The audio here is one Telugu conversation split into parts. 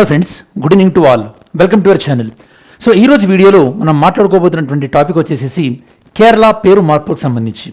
Hello friends, good evening to all. Welcome to our channel. So ఈరోజు వీడియోలో మనం మాట్లాడుకోబోతున్నటువంటి టాపిక్ వచ్చేసి కేరళ పేరు మార్పుకు సంబంధించి.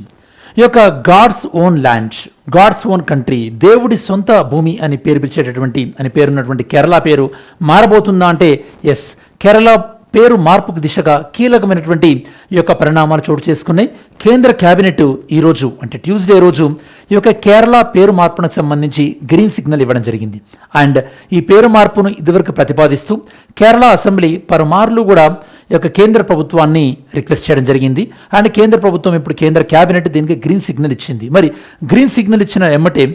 ఈ యొక్క God's own land, God's own country, దేవుడి సొంత భూమి అని పేరు పిలిచేటటువంటి అని పేరున్నటువంటి కేరళ పేరు మారబోతుందా అంటే ఎస్, కేరళ పేరు మార్పుకు దిశగా కీలకమైనటువంటి ఈ యొక్క పరిణామాలు చోటు చేసుకున్నాయి. కేంద్ర క్యాబినెట్ ఈరోజు అంటే ట్యూస్డే రోజు ఈ యొక్క కేరళ పేరు మార్పునకు సంబంధించి గ్రీన్ సిగ్నల్ ఇవ్వడం జరిగింది. అండ్ ఈ పేరు మార్పును ఇదివరకు ప్రతిపాదిస్తూ కేరళ అసెంబ్లీ పలుమార్లు కూడా ఈ యొక్క కేంద్ర ప్రభుత్వాన్ని రిక్వెస్ట్ చేయడం జరిగింది. అండ్ కేంద్ర ప్రభుత్వం ఇప్పుడు కేంద్ర క్యాబినెట్ దీనికి గ్రీన్ సిగ్నల్ ఇచ్చింది. మరి గ్రీన్ సిగ్నల్ ఇచ్చిన ఎమ్మటే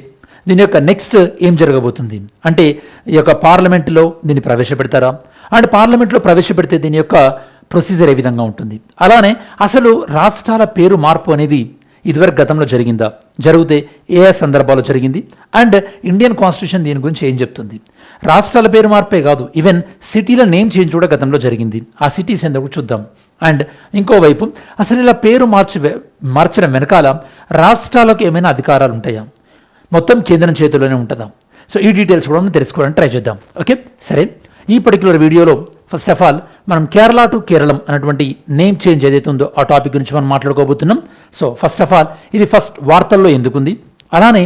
దీని యొక్క నెక్స్ట్ ఏం జరగబోతుంది అంటే ఈ యొక్క పార్లమెంటులో దీన్ని ప్రవేశపెడతారా, అండ్ పార్లమెంట్లో ప్రవేశపెడితే దీని యొక్క ప్రొసీజర్ ఏ విధంగా ఉంటుంది, అలానే అసలు రాష్ట్రాల పేరు మార్పు అనేది ఇదివరకు గతంలో జరిగిందా, జరిగితే ఏ సందర్భాల్లో జరిగింది, అండ్ ఇండియన్ కాన్స్టిట్యూషన్ దీని గురించి ఏం చెప్తుంది. రాష్ట్రాల పేరు మార్పే కాదు, ఈవెన్ సిటీల నేమ్ చేంజ్ కూడా గతంలో జరిగింది. ఆ సిటీస్ ఎందుకు చూద్దాం. అండ్ ఇంకోవైపు అసలు ఇలా పేరు మార్చడం వెనకాల రాష్ట్రాలకు ఏమైనా అధికారాలు ఉంటాయా, మొత్తం కేంద్రం చేతిలోనే ఉంటుందా. సో ఈ డీటెయిల్స్ కూడా మనం తెలుసుకోవడానికి ట్రై చేద్దాం. ఓకే, సరే. ఈ పర్టికులర్ వీడియోలో ఫస్ట్ ఆఫ్ ఆల్ మనం కేరళ టు కేరళం అన్నటువంటి నేమ్ చేంజ్ ఏదైతే ఉందో ఆ టాపిక్ గురించి మనం మాట్లాడుకోబోతున్నాం. సో ఫస్ట్ ఆఫ్ ఆల్ ఇది ఫస్ట్ వార్తల్లో ఎందుకుంది, అలానే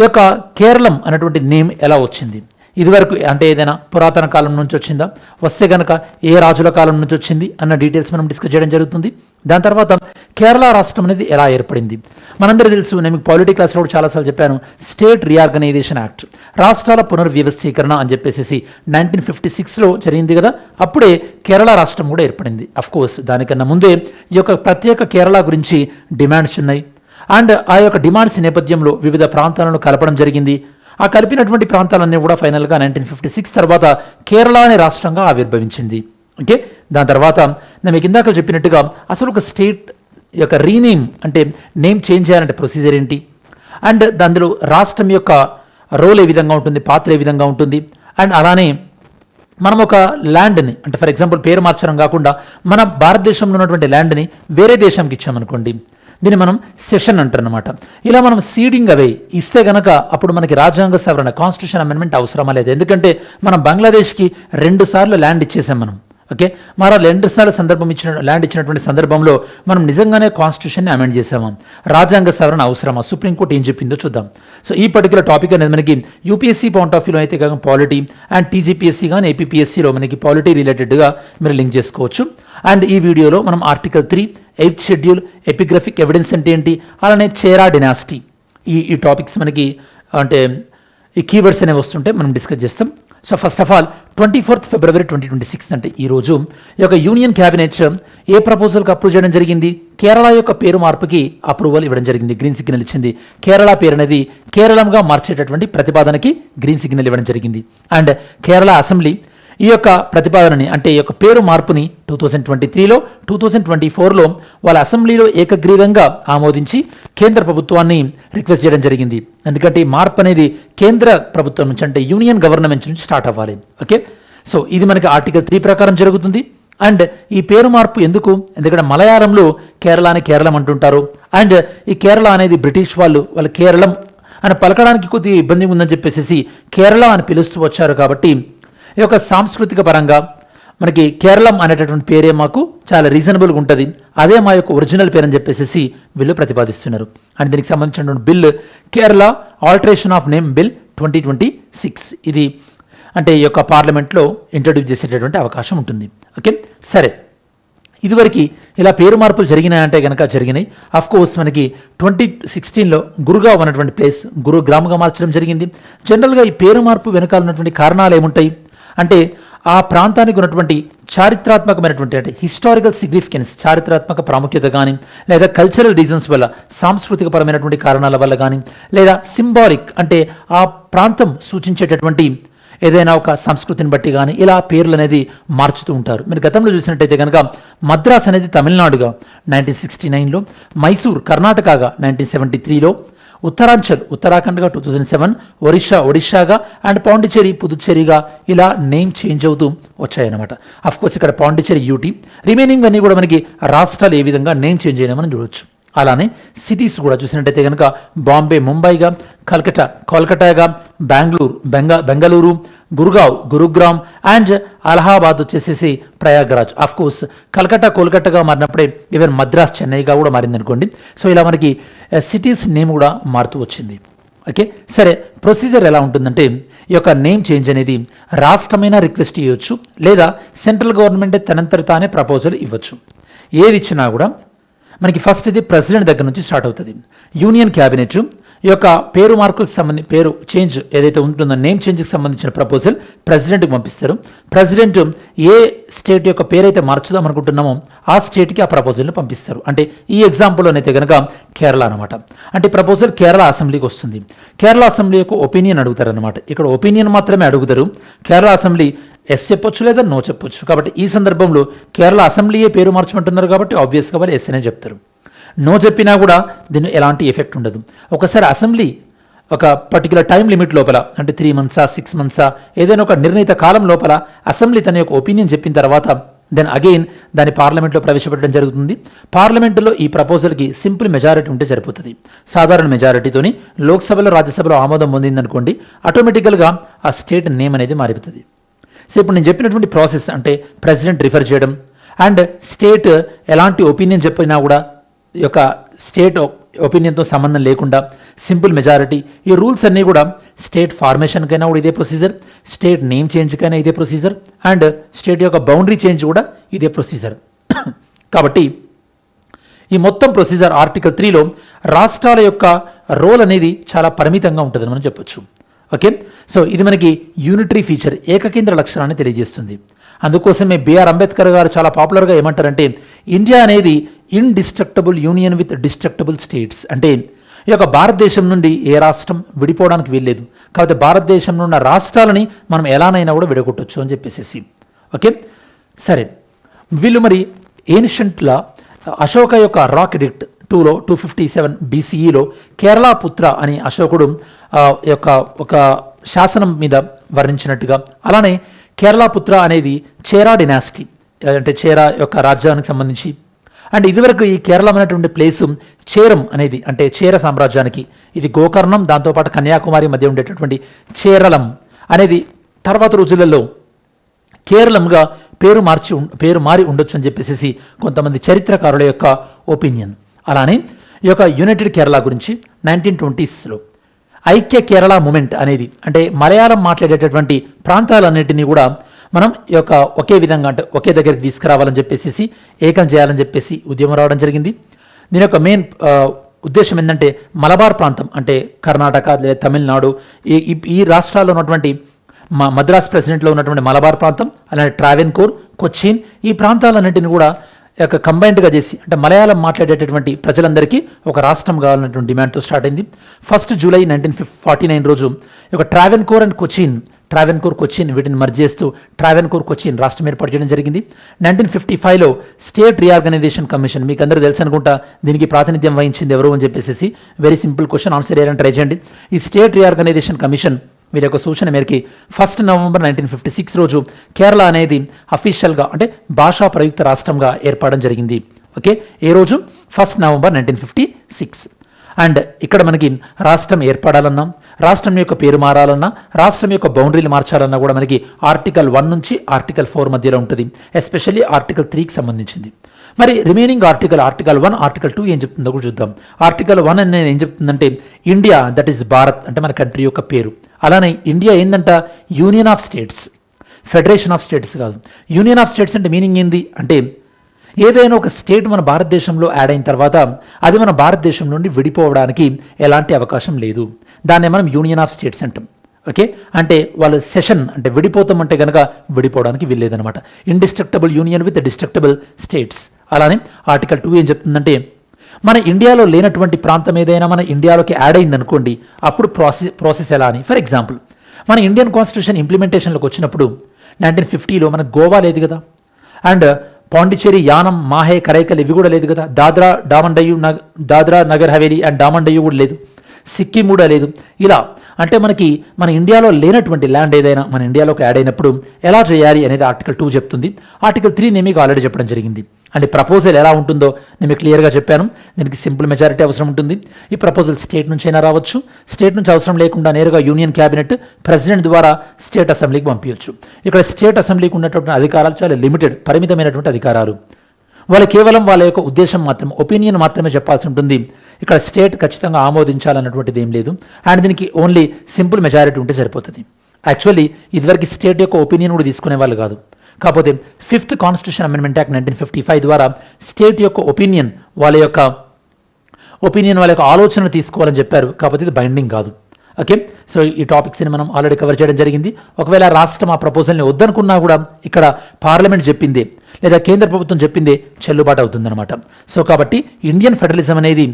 ఈ యొక్క కేరళం అన్నటువంటి నేమ్ ఎలా వచ్చింది, ఇదివరకు అంటే ఏదైనా పురాతన కాలం నుంచి వచ్చిందా, వస్తే కనుక ఏ రాజుల కాలం నుంచి వచ్చింది అన్న డీటెయిల్స్ మనం డిస్కస్ చేయడం జరుగుతుంది. దాని తర్వాత కేరళ రాష్ట్రం అనేది ఎలా ఏర్పడింది. మనందరూ తెలుసు, నేను మీకు పాలిటీ క్లాస్లో కూడా చాలాసార్లు చెప్పాను, స్టేట్ రీఆర్గనైజేషన్ యాక్ట్, రాష్ట్రాల పునర్వ్యవస్థీకరణ అని చెప్పేసి 1956లో జరిగింది కదా, అప్పుడే కేరళ రాష్ట్రం కూడా ఏర్పడింది. అఫ్కోర్స్ దానికన్నా ముందే ఈ యొక్క ప్రత్యేక కేరళ గురించి డిమాండ్స్ ఉన్నాయి. అండ్ ఆ యొక్క డిమాండ్స్ నేపథ్యంలో వివిధ ప్రాంతాలను కలపడం జరిగింది. ఆ కలిపినటువంటి ప్రాంతాలన్నీ కూడా ఫైనల్గా 1956 తర్వాత కేరళ అనే రాష్ట్రంగా ఆవిర్భవించింది. ఓకే, దాని తర్వాత నేను మీకు ఇందాక చెప్పినట్టుగా అసలు ఒక స్టేట్ యొక్క రీనేమ్ అంటే నేమ్ చేంజ్ చేయాలంటే ప్రొసీజర్ ఏంటి, అండ్ అందులో రాష్ట్రం యొక్క రోల్ ఏ విధంగా ఉంటుంది, పాత్ర ఏ విధంగా ఉంటుంది, అండ్ అలానే మనం ఒక ల్యాండ్ని అంటే ఫర్ ఎగ్జాంపుల్ పేరు మార్చడం కాకుండా మన భారతదేశంలో ఉన్నటువంటి ల్యాండ్ని వేరే దేశంకి ఇచ్చామనుకోండి, దీన్ని మనం సెషన్ అంటారు అనమాట. ఇలా మనం సీడింగ్ అవే ఇస్తే గనక అప్పుడు మనకి రాజ్యాంగ సవరణ కాన్స్టిట్యూషన్ అమెండ్మెంట్ అవసరమా లేదు. ఎందుకంటే మనం బంగ్లాదేశ్కి 2 సార్లు ల్యాండ్ ఇచ్చేసాం మనం. ఓకే, మరో 2 సార్లు ల్యాండ్ ఇచ్చినటువంటి సందర్భంలో మనం నిజంగానే కాన్స్టిట్యూషన్ని అమెండ్ చేసాము. రాజ్యాంగ సవరణ అవసరమా, సుప్రీంకోర్టు ఏం చెప్పిందో చూద్దాం. సో ఈ పర్టికులర్ టాపిక్ అనేది మనకి యూపీఎస్సీ పాయింట్ ఆఫ్ వ్యూలో అయితే కాక పాలిటీ అండ్ టీజీపీఎస్సీ కానీ ఏపీపీఎస్సీలో మనకి పాలిటీ రిలేటెడ్గా మీరు లింక్ చేసుకోవచ్చు. అండ్ ఈ వీడియోలో మనం ఆర్టికల్ 3, 8th షెడ్యూల్, ఎపిగ్రఫిక్ ఎవిడెన్స్ అంటే ఏంటి, అలానే చేరా డినాసిటీ, ఈ టాపిక్స్ మనకి అంటే ఈ కీవర్డ్స్ అనేవి వస్తుంటే మనం డిస్కస్ చేస్తాం. So first of all 24th February 2026 అంటే ఈరోజు ఈ యొక్క యూనియన్ క్యాబినెట్ ఏ ప్రపోజల్కి అప్రూవ్ చేయడం జరిగింది, కేరళ యొక్క పేరు మార్పుకి అప్రూవల్ ఇవ్వడం జరిగింది, గ్రీన్ సిగ్నల్ ఇచ్చింది. కేరళ పేరు అనేది కేరళంగా మార్చేటటువంటి ప్రతిపాదనకి గ్రీన్ సిగ్నల్ ఇవ్వడం జరిగింది. అండ్ కేరళ అసెంబ్లీ ఈ యొక్క ప్రతిపాదనని అంటే ఈ యొక్క పేరు మార్పుని 2023లో 2024లో వాళ్ళ అసెంబ్లీలో ఏకగ్రీవంగా ఆమోదించి కేంద్ర ప్రభుత్వాన్ని రిక్వెస్ట్ చేయడం జరిగింది. ఎందుకంటే ఈ మార్పు అనేది కేంద్ర ప్రభుత్వం నుంచి అంటే యూనియన్ గవర్నమెంట్ నుంచి స్టార్ట్ అవ్వాలి. ఓకే, సో ఇది మనకి ఆర్టికల్ 3 ప్రకారం జరుగుతుంది. అండ్ ఈ పేరు మార్పు ఎందుకు, ఎందుకంటే మలయాళంలో కేరళని కేరళం అంటుంటారు. అండ్ ఈ కేరళ అనేది బ్రిటిష్ వాళ్ళు కేరళం అని పలకడానికి కొద్దిగా ఇబ్బంది ఉందని చెప్పేసి కేరళ అని పిలుస్తూ వచ్చారు. కాబట్టి ఈ యొక్క సాంస్కృతిక పరంగా మనకి కేరళం అనేటటువంటి పేరే మాకు చాలా రీజనబుల్గా ఉంటుంది, అదే మా యొక్క ఒరిజినల్ పేరు అని చెప్పేసి వీళ్ళు ప్రతిపాదిస్తున్నారు. అండ్ దీనికి సంబంధించినటువంటి bill Kerala alteration of name bill 2026, ఇది అంటే ఈ యొక్క పార్లమెంట్లో ఇంట్రడ్యూస్ చేసేటటువంటి అవకాశం ఉంటుంది. ఓకే, సరే. ఇదివరకు ఇలా పేరు మార్పులు జరిగినాయంటే కనుక జరిగినాయి. అఫ్కోర్స్ మనకి 2016లో గురుగావ్ ఉన్నటువంటి ప్లేస్ గురుగ్రామ్గా మార్చడం జరిగింది. జనరల్గా ఈ పేరు మార్పు వెనకాల ఉన్నటువంటి కారణాలు ఏముంటాయి అంటే ఆ ప్రాంతానికి ఉన్నటువంటి చారిత్రాత్మకమైనటువంటి అంటే హిస్టారికల్ సిగ్నిఫికెన్స్, చారిత్రాత్మక ప్రాముఖ్యత కానీ, లేదా కల్చరల్ రీజన్స్ వల్ల సాంస్కృతిక పరమైనటువంటి కారణాల వల్ల కానీ, లేదా సింబాలిక్ అంటే ఆ ప్రాంతం సూచించేటటువంటి ఏదైనా ఒక సంస్కృతిని బట్టి కానీ ఇలా పేర్లు అనేది మార్చుతూ ఉంటారు. మీరు గతంలో చూసినట్టయితే కనుక మద్రాస్ అనేది తమిళనాడుగా 1969లో, మైసూర్ కర్ణాటకగా 1973లో, ఉత్తరాంచల్ ఉత్తరాఖండ్గా 2007, ఒడిషాగా అండ్ పాండిచేరి పుదుచ్చేరిగా ఇలా నేమ్ చేంజ్ అవుతూ వచ్చాయన్నమాట. అఫ్కోర్స్ ఇక్కడ పాండిచేరి యూటీ, రిమైనింగ్ అన్నీ కూడా మనకి రాష్ట్రాలు ఏ విధంగా నేమ్ చేంజ్ అయినా మనం చూడవచ్చు. అలానే సిటీస్ కూడా చూసినట్టయితే కనుక బాంబే ముంబైగా, కోల్కతాగా, బెంగళూరు గుర్గావ్, గురుగ్రామ్ అండ్ అలహాబాద్ వచ్చేసేసి ప్రయాగ్రాజ్. ఆఫ్ కోర్స్ కలకత్తా కోల్కతాగా మారినప్పుడే ఈవెన్ మద్రాస్ చెన్నైగా కూడా మారింది అనుకోండి. సో ఇలా మనకి సిటీస్ నేమ్ కూడా మారుతూ వచ్చింది. ఓకే, సరే, ప్రొసీజర్ ఎలా ఉంటుందంటే ఈ యొక్క నేమ్ చేంజ్ అనేది రాష్ట్రమైనా రిక్వెస్ట్ చేయొచ్చు, లేదా సెంట్రల్ గవర్నమెంట్ తనంతట తానే ప్రపోజల్ ఇవ్వచ్చు. ఏది ఇచ్చినా కూడా మనకి ఫస్ట్ ఇది ప్రెసిడెంట్ దగ్గర నుంచి స్టార్ట్ అవుతుంది. యూనియన్ క్యాబినెట్ ఈ యొక్క పేరు మార్కుకి సంబంధించి పేరు చేంజ్ ఏదైతే ఉంటుందో నేమ్ చేంజ్కి సంబంధించిన ప్రపోజల్ ప్రెసిడెంట్కి పంపిస్తారు. ప్రెసిడెంట్ ఏ స్టేట్ యొక్క పేరైతే మార్చుదాం అనుకుంటున్నామో ఆ స్టేట్కి ఆ ప్రపోజల్ని పంపిస్తారు. అంటే ఈ ఎగ్జాంపుల్లోనైతే కనుక కేరళ అనమాట. అంటే ప్రపోజల్ కేరళ అసెంబ్లీకి వస్తుంది. కేరళ అసెంబ్లీ యొక్క ఒపీనియన్ అడుగుతారు అనమాట. ఇక్కడ ఒపీనియన్ మాత్రమే అడుగుతారు. కేరళ అసెంబ్లీ ఎస్ చెప్పొచ్చు లేదా నో చెప్పొచ్చు. కాబట్టి ఈ సందర్భంలో కేరళ అసెంబ్లీయే పేరు మార్చమంటున్నారు కాబట్టి ఆబ్వియస్గా వాళ్ళు ఎస్ అనే చెప్తారు. నో చెప్పినా కూడా దీని ఎలాంటి ఎఫెక్ట్ ఉండదు. ఒకసారి అసెంబ్లీ ఒక పర్టికులర్ టైం లిమిట్ లోపల, అంటే 3 months 6 months ఏదైనా ఒక నిర్ణీత కాలం లోపల అసెంబ్లీ తన యొక్క ఒపీనియన్ చెప్పిన తర్వాత దెన్ అగైన్ దాన్ని పార్లమెంట్లో ప్రవేశపెట్టడం జరుగుతుంది. పార్లమెంటులో ఈ ప్రపోజల్కి సింపుల్ మెజారిటీ ఉంటే సరిపోతుంది. సాధారణ మెజారిటీతోని లోక్సభలో రాజ్యసభలో ఆమోదం పొందిందనుకోండి, ఆటోమేటికల్గా ఆ స్టేట్ నేమ్ అనేది మారిపోతుంది. సో ఇప్పుడు నేను చెప్పినటువంటి ప్రాసెస్ అంటే ప్రెసిడెంట్ రిఫర్ చేయడం అండ్ స్టేట్ ఎలాంటి ఒపీనియన్ చెప్పినా కూడా ఈ యొక్క స్టేట్ ఒపీనియన్తో సంబంధం లేకుండా సింపుల్ మెజారిటీ, ఈ రూల్స్ అన్నీ కూడా స్టేట్ ఫార్మేషన్కైనా కూడా ఇదే ప్రొసీజర్, స్టేట్ నేమ్ చేంజ్కైనా ఇదే ప్రొసీజర్ అండ్ స్టేట్ యొక్క బౌండరీ చేంజ్ కూడా ఇదే ప్రొసీజర్. కాబట్టి ఈ మొత్తం ప్రొసీజర్ ఆర్టికల్ 3లో రాష్ట్రాల యొక్క రోల్ అనేది చాలా పరిమితంగా ఉంటుందని మనం చెప్పొచ్చు. ఓకే, సో ఇది మనకి యూనిటరీ ఫీచర్, ఏకకేంద్ర లక్షణాన్ని తెలియజేస్తుంది. అందుకోసమే బిఆర్ అంబేద్కర్ గారు చాలా పాపులర్గా ఏమంటారంటే ఇండియా అనేది ఇన్డిస్ట్రక్టబుల్ యూనియన్ విత్ డిస్ట్రక్టబుల్ స్టేట్స్. అంటే ఈ యొక్క భారతదేశం నుండి ఏ రాష్ట్రం విడిపోవడానికి వీల్లేదు, కాబట్టి భారతదేశంలో ఉన్న రాష్ట్రాలని మనం ఎలానైనా కూడా విడగొట్టవచ్చు అని చెప్పేసి. ఓకే, సరే, వీళ్ళు మరి ఏన్షియంట్ల అశోక యొక్క రాక్ ఎడిక్ట్ 2లో 257 BCEలో కేరళ పుత్ర అని అశోకుడు యొక్క ఒక శాసనం మీద వర్ణించినట్టుగా, అలానే కేరళ పుత్ర అనేది చేరా డినాసిటీ అంటే చేరా యొక్క రాజ్యానికి సంబంధించి. అండ్ ఇదివరకు ఈ కేరళ అనేటువంటి ప్లేసు చేరం అనేది అంటే చేర సామ్రాజ్యానికి, ఇది గోకర్ణం దాంతోపాటు కన్యాకుమారి మధ్య ఉండేటటువంటి చేరలం అనేది తర్వాత రోజులలో కేరళంగా పేరు మారి ఉండొచ్చు అని చెప్పేసి కొంతమంది చరిత్రకారుల యొక్క ఒపీనియన్. అలానే ఈ యొక్క యునైటెడ్ కేరళ గురించి 1920sలో ఐక్య కేరళ మూమెంట్ అనేది అంటే మలయాళం మాట్లాడేటటువంటి ప్రాంతాలన్నింటినీ కూడా మనం ఈ యొక్క ఒకే విధంగా అంటే ఒకే దగ్గరికి తీసుకురావాలని చెప్పేసి ఏకం చేయాలని చెప్పేసి ఉద్యమం రావడం జరిగింది. దీని యొక్క మెయిన్ ఉద్దేశం ఏంటంటే మలబార్ ప్రాంతం అంటే కర్ణాటక లేదా తమిళనాడు ఈ రాష్ట్రాల్లో ఉన్నటువంటి మద్రాస్ ప్రెసిడెంట్లో ఉన్నటువంటి మలబార్ ప్రాంతం, అలానే ట్రావెన్కోర్, కొచ్చిన్, ఈ ప్రాంతాలన్నింటినీ కూడా యొక్క కంబైన్డ్గా చేసి అంటే మలయాళం మాట్లాడేటటువంటి ప్రజలందరికీ ఒక రాష్ట్రం కావాలన్నటువంటి డిమాండ్తో స్టార్ట్ అయింది. 1 July 1949 రోజు ఒక ట్రావెన్కోర్ అండ్ కొచ్చిన్ వీటిని మర్జ్ చేస్తూ ట్రావెన్కోర్ కొచ్చిన్ రాష్ట్రం ఏర్పాటు చేయడం జరిగింది. 1955లో స్టేట్ రీఆర్గనైజేషన్ కమిషన్, మీకు అందరూ తెలుసు అనుకుంటా దీనికి ప్రాతినిధ్యం వహించింది ఎవరు అని చెప్పేసి వెరీ సింపుల్ క్వశ్చన్, ఆన్సర్ ఏదంటే ట్రై చేయండి. ఈ స్టేట్ రీఆర్గనైజేషన్ కమిషన్ వీరి యొక్క సూచన మేరకి 1 November 1956 రోజు కేరళ అనేది అఫీషియల్గా అంటే భాషా ప్రయుక్త రాష్ట్రంగా ఏర్పడడం జరిగింది. ఓకే, ఏ రోజు 1 November 1956. అండ్ ఇక్కడ మనకి రాష్ట్రం ఏర్పడాలన్నా, రాష్ట్రం యొక్క పేరు మారాలన్నా, రాష్ట్రం యొక్క బౌండరీలు మార్చాలన్నా కూడా మనకి ఆర్టికల్ 1 నుంచి ఆర్టికల్ 4 మధ్యలో ఉంటుంది, ఎస్పెషల్లీ ఆర్టికల్ 3కి సంబంధించింది. మరి రిమైనింగ్ ఆర్టికల్ 1, ఆర్టికల్ 2 ఏం చెప్తుందో కూడా చూద్దాం. ఆర్టికల్ 1 అనేది ఏం చెప్తుందంటే ఇండియా దట్ ఈస్ భారత్ అంటే మన కంట్రీ యొక్క పేరు. అలానే ఇండియా ఏంటంట union of states, federation of states కాదు. యూనియన్ ఆఫ్ స్టేట్స్ అంటే మీనింగ్ ఏంది అంటే ఏదైనా ఒక స్టేట్ మన భారతదేశంలో యాడ్ అయిన తర్వాత అది మన భారతదేశం నుండి విడిపోవడానికి ఎలాంటి అవకాశం లేదు, దాన్నే మనం యూనియన్ ఆఫ్ స్టేట్స్ అంటాం. ఓకే, అంటే వాళ్ళు సెషన్ అంటే విడిపోతామంటే కనుక విడిపోవడానికి వీల్లేదనమాట. Indestructible union with destructible states. అలానే ఆర్టికల్ 2 ఏం చెప్తుందంటే మన ఇండియాలో లేనటువంటి ప్రాంతం ఏదైనా మన ఇండియాలోకి యాడ్ అయిందనుకోండి, అప్పుడు ప్రాసెస్ ఎలా అని. ఫర్ ఎగ్జాంపుల్ మన ఇండియన్ కాన్స్టిట్యూషన్ ఇంప్లిమెంటేషన్లోకి వచ్చినప్పుడు 1950లో మనకు గోవా లేదు కదా, అండ్ పాండిచ్చేరి, యానం, మాహే, కరైకల్ ఇవి కూడా లేదు కదా, దాద్రా నగర్ హవేలీ అండ్ డామన్ డయ్యూ కూడా లేదు, సిక్కిం కూడా లేదు. ఇలా అంటే మనకి మన ఇండియాలో లేనటువంటి ల్యాండ్ ఏదైనా మన ఇండియాలోకి యాడ్ అయినప్పుడు ఎలా చేయాలి అనేది ఆర్టికల్ 2 చెప్తుంది. ఆర్టికల్ 3 మీకు ఆల్రెడీ చెప్పడం జరిగింది. అంటే ప్రపోజల్ ఎలా ఉంటుందో నేను మీకు క్లియర్గా చెప్పాను. దీనికి సింపుల్ మెజారిటీ అవసరం ఉంటుంది. ఈ ప్రపోజల్ స్టేట్ నుంచి అయినా రావచ్చు, స్టేట్ నుంచి అవసరం లేకుండా నేరుగా యూనియన్ క్యాబినెట్ ప్రెసిడెంట్ ద్వారా స్టేట్ అసెంబ్లీకి పంపించవచ్చు. ఇక్కడ స్టేట్ అసెంబ్లీకి ఉన్నటువంటి అధికారాలు చాలా లిమిటెడ్, పరిమితమైనటువంటి అధికారాలు. వాళ్ళు కేవలం వాళ్ళ యొక్క ఉద్దేశం మాత్రమే, ఒపీనియన్ మాత్రమే చెప్పాల్సి ఉంటుంది. ఇక్కడ స్టేట్ ఖచ్చితంగా ఆమోదించాలన్నటువంటిది ఏం లేదు. అండ్ దీనికి ఓన్లీ సింపుల్ మెజారిటీ ఉంటే సరిపోతుంది. యాక్చువల్లీ ఇదివరకు స్టేట్ యొక్క ఒపీనియన్ కూడా తీసుకునే వాళ్ళు కాదు. కాకపోతే 5th కాన్స్టిట్యూషన్ అమెండ్మెంట్ యాక్ట్ 1955 ద్వారా స్టేట్ యొక్క ఒపీనియన్, వాళ్ళ యొక్క ఆలోచనలు తీసుకోవాలని చెప్పారు. కాకపోతే ఇది బైండింగ్ కాదు. ఓకే, సో ఈ టాపిక్స్ని మనం ఆల్రెడీ కవర్ చేయడం జరిగింది. ఒకవేళ రాష్ట్రం ఆ ప్రపోజల్ని వద్దనుకున్నా కూడా ఇక్కడ పార్లమెంట్ చెప్పిందే లేదా కేంద్ర ప్రభుత్వం చెప్పిందే చెల్లుబాటు అవుతుందన్నమాట. సో కాబట్టి ఇండియన్ ఫెడరలిజం అనేది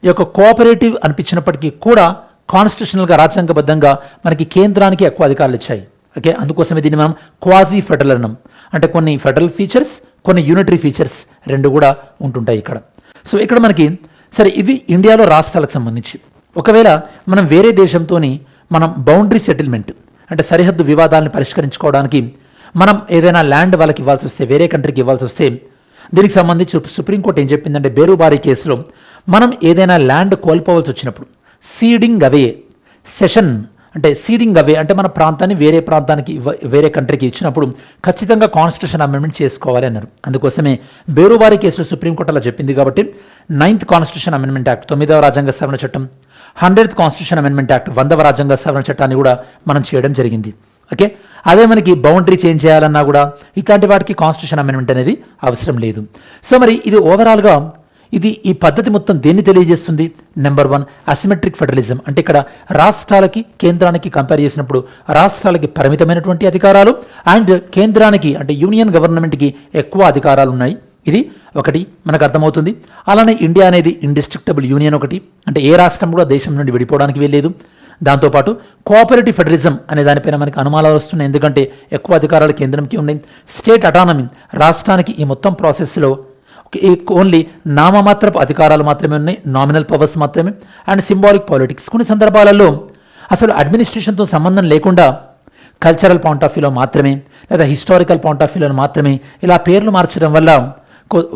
ఈ యొక్క కోఆపరేటివ్ అనిపించినప్పటికీ కూడా కాన్స్టిట్యూషనల్గా రాజ్యాంగబద్ధంగా మనకి కేంద్రానికి ఎక్కువ అధికారులు ఇచ్చాయి. ఓకే, అందుకోసమే దీన్ని మనం క్వాజీ ఫెడరల్ అన్నాం. అంటే కొన్ని ఫెడరల్ ఫీచర్స్, కొన్ని యూనిటరీ ఫీచర్స్ రెండు కూడా ఉంటుంటాయి ఇక్కడ. సో ఇక్కడ మనకి సరే ఇది ఇండియాలో రాష్ట్రాలకు సంబంధించి. ఒకవేళ మనం వేరే దేశంతో మనం బౌండరీ సెటిల్మెంట్ అంటే సరిహద్దు వివాదాలను పరిష్కరించుకోవడానికి మనం ఏదైనా ల్యాండ్ వాళ్ళకి ఇవ్వాల్సి వస్తే, వేరే కంట్రీకి ఇవ్వాల్సి వస్తే, దీనికి సంబంధించి సుప్రీంకోర్టు ఏం చెప్పిందంటే బేరుబారీ కేసులో మనం ఏదైనా ల్యాండ్ కోల్పోవాల్సి వచ్చినప్పుడు సీడింగ్ అవే సెషన్ అంటే సీడింగ్ అవే అంటే మన ప్రాంతాన్ని వేరే ప్రాంతానికి వేరే కంట్రీకి ఇచ్చినప్పుడు ఖచ్చితంగా కాన్స్టిట్యూషన్ అమెండ్మెంట్ చేసుకోవాలి అన్నారు. అందుకోసమే బేరుబారీ కేసులో సుప్రీంకోర్టు అలా చెప్పింది. కాబట్టి 9th కాన్స్టిట్యూషన్ అమెండ్మెంట్ యాక్ట్ 9వ రాజ్యాంగ సవరణ చట్టం, 100th కాన్స్టిట్యూషన్ అమెండ్మెంట్ యాక్ట్ 100వ రాజ్యాంగ సవరణ చట్టాన్ని కూడా మనం చేయడం జరిగింది. ఓకే, అదే మనకి బౌండరీ చేంజ్ చేయాలన్నా కూడా ఇట్లాంటి వాటికి కాన్స్టిట్యూషన్ అమెండ్మెంట్ అనేది అవసరం లేదు. సో మరి ఇది ఓవరాల్గా ఈ పద్ధతి మొత్తం దేన్ని తెలియజేస్తుంది? Number 1 asymmetric federalism. అంటే ఇక్కడ రాష్ట్రాలకి కేంద్రానికి కంపేర్ చేసినప్పుడు రాష్ట్రాలకి పరిమితమైనటువంటి అధికారాలు అండ్ కేంద్రానికి అంటే యూనియన్ గవర్నమెంట్కి ఎక్కువ అధికారాలు ఉన్నాయి. ఇది ఒకటి మనకు అర్థమవుతుంది. అలానే ఇండియా అనేది ఇండిస్ట్రిక్టబుల్ యూనియన్ ఒకటి, అంటే ఏ రాష్ట్రం కూడా దేశం నుండి విడిపోవడానికి వెళ్ళలేదు. దాంతోపాటు కోఆపరేటివ్ ఫెడరలిజం అనే దానిపైన మనకి అనుమానాలు వస్తున్నాయి. ఎందుకంటే ఎక్కువ అధికారాలు కేంద్రంకి ఉన్నాయి. స్టేట్ అటానమీ రాష్ట్రానికి ఈ మొత్తం ప్రాసెస్లో ఓన్లీ నామమాత్రపు అధికారాలు మాత్రమే ఉన్నాయి, నామినల్ పవర్స్ మాత్రమే. అండ్ సింబాలిక్ పాలిటిక్స్ కొన్ని సందర్భాలలో అసలు అడ్మినిస్ట్రేషన్తో సంబంధం లేకుండా కల్చరల్ పాయింట్ ఆఫ్ వ్యూలో మాత్రమే లేదా హిస్టారికల్ పాయింట్ ఆఫ్ వ్యూలో మాత్రమే ఇలా పేర్లు మార్చడం వల్ల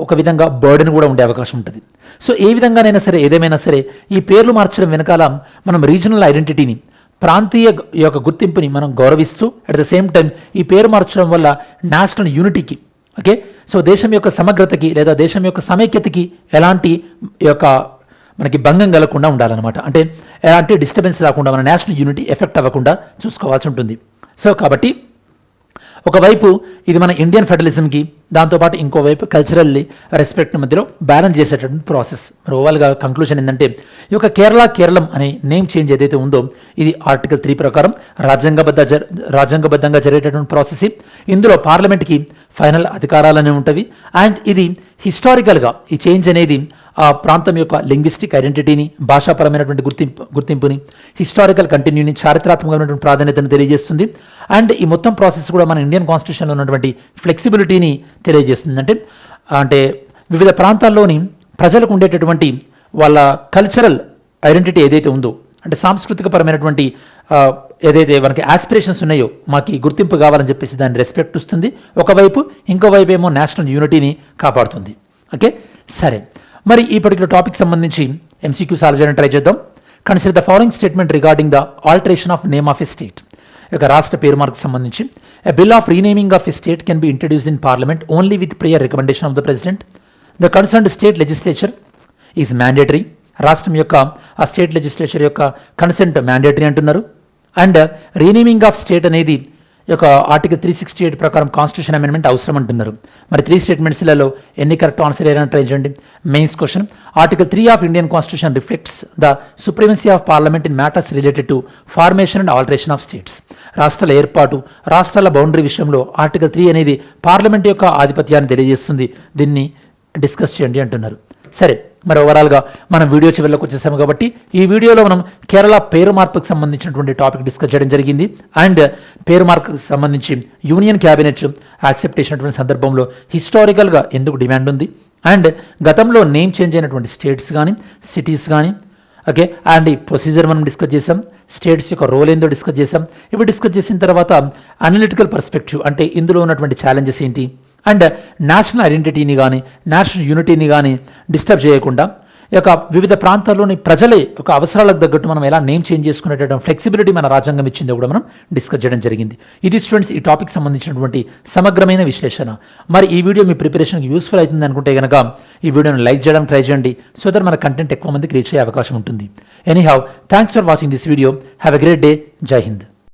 ఒక విధంగా బర్డెన్ కూడా ఉండే అవకాశం ఉంటుంది. సో ఏ విధంగానైనా సరే ఏదేమైనా సరే ఈ పేర్లు మార్చడం వెనకాల మనం రీజనల్ ఐడెంటిటీని, ప్రాంతీయ యొక్క గుర్తింపుని మనం గౌరవిస్తూ అట్ ద సేమ్ టైం ఈ పేరు మార్చడం వల్ల నేషనల్ యూనిటీకి, ఓకే, సో దేశం యొక్క సమగ్రతకి లేదా దేశం యొక్క సమైక్యతకి ఎలాంటి యొక్క మనకి భంగం కలగకుండా ఉండాలన్నమాట. అంటే ఎలాంటి డిస్టర్బెన్స్ రాకుండా మన నేషనల్ యూనిటీ ఎఫెక్ట్ అవ్వకుండా చూసుకోవాల్సి ఉంటుంది. సో కాబట్టి ఒకవైపు ఇది మన ఇండియన్ ఫెడరలిజంకి, దాంతోపాటు ఇంకోవైపు కల్చరల్లీ రెస్పెక్ట్ మధ్యలో బ్యాలెన్స్ చేసేటటువంటి ప్రాసెస్. మరి ఓవరాల్గా కంక్లూజన్ ఏంటంటే ఈ యొక్క కేరళం అనే నేమ్ చేంజ్ ఏదైతే ఉందో ఇది ఆర్టికల్ 3 ప్రకారం రాజ్యాంగబద్ధంగా జరిగేటటువంటి ప్రాసెస్. ఇందులో పార్లమెంట్కి ఫైనల్ అధికారాలనే ఉంటవి. అండ్ ఇది హిస్టారికల్గా ఈ చేంజ్ అనేది ఆ ప్రాంతం యొక్క లింగ్విస్టిక్ ఐడెంటిటీని, భాషాపరమైనటువంటి గుర్తింపుని, హిస్టారికల్ కంటిన్యూని, చారిత్రాత్మకమైనటువంటి ప్రాధాన్యతను తెలియజేస్తుంది. అండ్ ఈ మొత్తం ప్రాసెస్ కూడా మన ఇండియన్ కాన్స్టిట్యూషన్లో ఉన్నటువంటి ఫ్లెక్సిబిలిటీని తెలియజేస్తుంది. అంటే వివిధ ప్రాంతాల్లోని ప్రజలకు ఉండేటటువంటి వాళ్ళ కల్చరల్ ఐడెంటిటీ ఏదైతే ఉందో, అంటే సాంస్కృతికపరమైనటువంటి ఏదైతే మనకి ఆస్పిరేషన్స్ ఉన్నాయో మాకు గుర్తింపు కావాలని చెప్పేసి దాన్ని రెస్పెక్ట్ ఇస్తుంది ఒకవైపు, ఇంకోవైపు ఏమో నేషనల్ యూనిటీని కాపాడుతుంది. ఓకే, సరే, మరి ఈ పర్టికులర్ టాపిక్ సంబంధించి MCQ సాల్వ్ చేయడానికి ట్రై చేద్దాం. Consider the following statement regarding the alteration of name of a state. ఒక రాష్ట్ర పేరు మార్కు సంబంధించి a bill of renaming of a state can be introduced in parliament only with prior recommendation of the president. The concerned state legislature is mandatory. రాష్ట్రం యొక్క ఆ స్టేట్ లెజిస్లేచర్ యొక్క కన్సెంట్ మ్యాండేటరీ అంటున్నారు. అండ్ రీనేమింగ్ ఆఫ్ స్టేట్ అనేది యొక్క ఆర్టికల్ 368 ప్రకారం కాన్స్టిట్యూషన్ అమెండ్మెంట్ అవసరం అంటున్నారు. మరి 3 స్టేట్మెంట్స్లలో ఎన్ని కరెక్ట్ ఆన్సర్ అయ్యారని ట్రై చేయండి. Mains question, article 3 of Indian constitution reflects the supremacy of parliament in matters related to formation and alteration of states. రాష్ట్రాల ఏర్పాటు, రాష్ట్రాల బౌండరీ విషయంలో ఆర్టికల్ 3 అనేది పార్లమెంట్ యొక్క ఆధిపత్యాన్ని తెలియజేస్తుంది. దీన్ని డిస్కస్ చేయండి అంటున్నారు. సరే, మరి ఓవరాల్గా మనం వీడియో చివరిలోకి వచ్చేసాము. కాబట్టి ఈ వీడియోలో మనం కేరళ పేరు మార్పుకు సంబంధించినటువంటి టాపిక్ డిస్కస్ చేయడం జరిగింది. అండ్ పేరు మార్పుకు సంబంధించి యూనియన్ క్యాబినెట్ యాక్సెప్ట్ చేసినటువంటి సందర్భంలో హిస్టారికల్గా ఎందుకు డిమాండ్ ఉంది, అండ్ గతంలో నేమ్ చేంజ్ అయినటువంటి స్టేట్స్ కానీ సిటీస్ కానీ, ఓకే, అండ్ ఈ ప్రొసీజర్ మనం డిస్కస్ చేసాం. స్టేట్స్ యొక్క రోల్ ఏందో డిస్కస్ చేసాం. ఇవి డిస్కస్ చేసిన తర్వాత అనలిటికల్ పర్స్పెక్టివ్ అంటే ఇందులో ఉన్నటువంటి ఛాలెంజెస్ ఏంటి, అండ్ నేషనల్ ఐడెంటిటీని కానీ నేషనల్ యూనిటీని కానీ డిస్టర్బ్ చేయకుండా ఈ యొక్క వివిధ ప్రాంతాల్లోని ప్రజలే ఒక అవసరాలకు తగ్గట్టు మనం ఎలా నేమ్ చేంజ్ చేసుకునేటటువంటి ఫ్లెక్సిబిలిటీ మన రాజ్యాంగం ఇచ్చిందో కూడా మనం డిస్కస్ చేయడం జరిగింది. ఇది స్టూడెంట్స్ ఈ టాపిక్ సంబంధించినటువంటి సమగ్రమైన విశ్లేషణ. మరి ఈ వీడియో మీ ప్రిపరేషన్కి యూస్ఫుల్ అవుతుంది అనుకుంటే కనుక ఈ వీడియోని లైక్ చేయడానికి ట్రై చేయండి, సో దట్ మన కంటెంట్ ఎక్కువ మందికి రీచ్ అయ్యే అవకాశం ఉంటుంది. Anyhow, thanks for watching this video. Have a great day. జై హింద్.